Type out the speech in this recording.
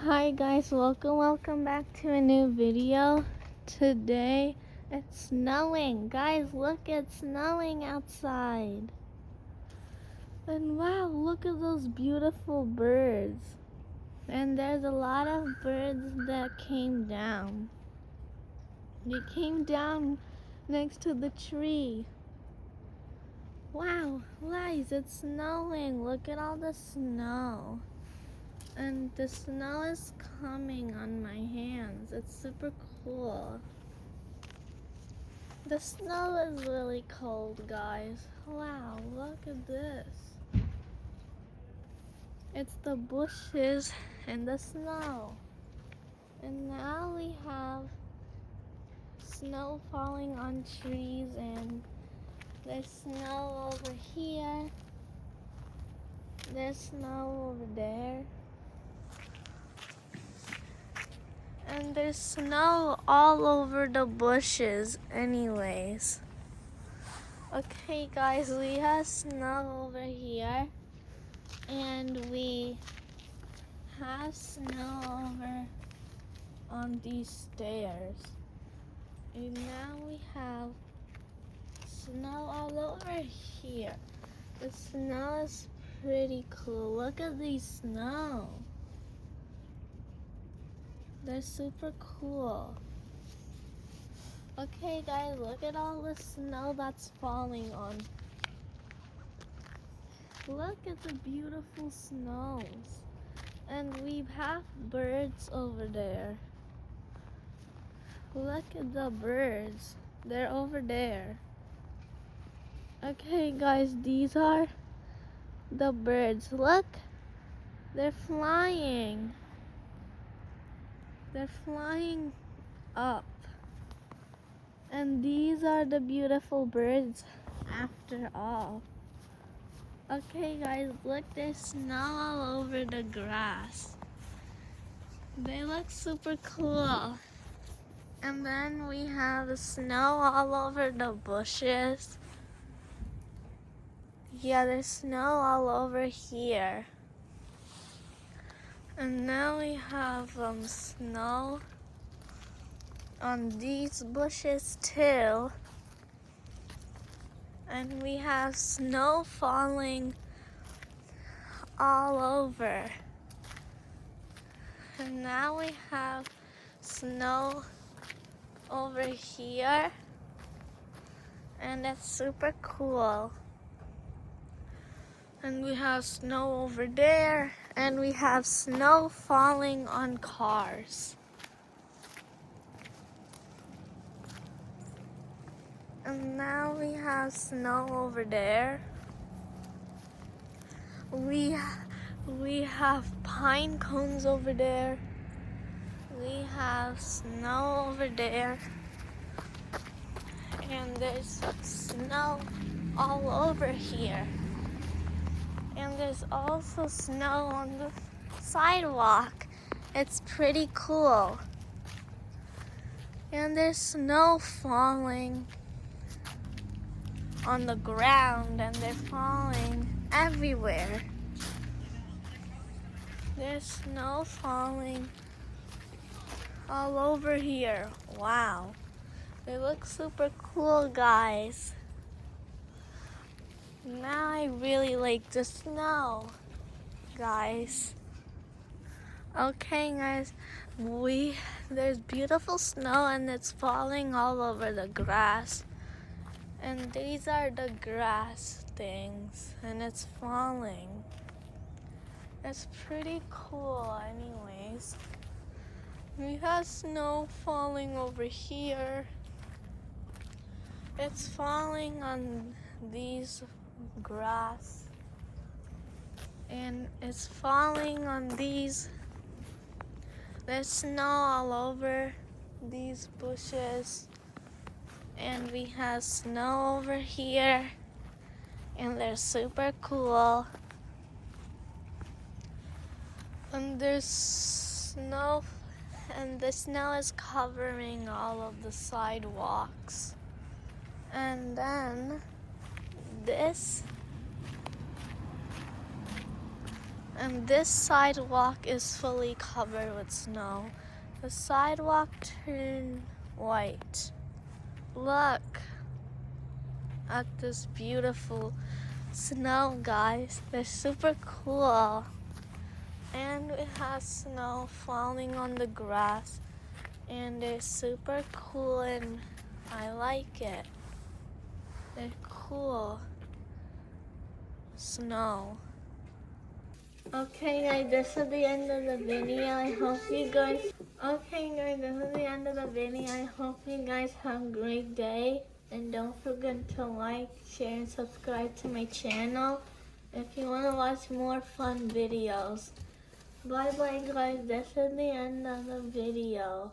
Hi guys, welcome back to a new video. Today it's snowing. Guys, look, it's snowing outside. And wow, look at those beautiful birds. And there's a lot of birds that came down. They came down next to the tree. Wow, guys, it's snowing. Look at all the snow. And the snow is coming on my hands. It's super cool. The snow is really cold, guys. Wow, look at this. It's the bushes and the snow. And now we have snow falling on trees, and there's snow over here. There's snow over there. And there's snow all over the bushes anyways. Okay guys, we have snow over here. And we have snow over on these stairs. And now we have snow all over here. The snow is pretty cool. Look at these snow. They're super cool. Okay guys, look at all the snow that's falling on. Look at the beautiful snows. And we have birds over there. Look at the birds. They're over there. Okay guys, these are the birds. Look, they're flying. They're flying up. And these are the beautiful birds after all. Okay guys, look, there's snow all over the grass. They look super cool. And then we have snow all over the bushes. Yeah, there's snow all over here. And now we have snow on these bushes too. And we have snow falling all over. And now we have snow over here. And that's super cool. And we have snow over there. And we have snow falling on cars. And now we have snow over there. We have pine cones over there. We have snow over there. And there's snow all over here. And there's also snow on the sidewalk. It's pretty cool. And there's snow falling on the ground, and they're falling everywhere. There's snow falling all over here. Wow. They look super cool, guys. Now I really like the snow, guys. Okay, guys. There's beautiful snow, and it's falling all over the grass. And these are the grass things, and it's falling. It's pretty cool anyways. We have snow falling over here. It's falling on these grass. And it's falling on these. There's snow all over these bushes. And we have snow over here. And they're super cool. And there's snow, and the snow is covering all of the sidewalks. And then this And this sidewalk is fully covered with snow. The sidewalk turned white. Look at this beautiful snow, guys. They're super cool. And it has snow falling on the grass. And they're super cool and I like it. They're cool. Snow. Okay guys, this is the end of the video. I hope you guys this is the end of the video. I hope you guys have a great day. And don't forget to like, share, and subscribe to my channel if you want to watch more fun videos. Bye bye guys, this is the end of the video.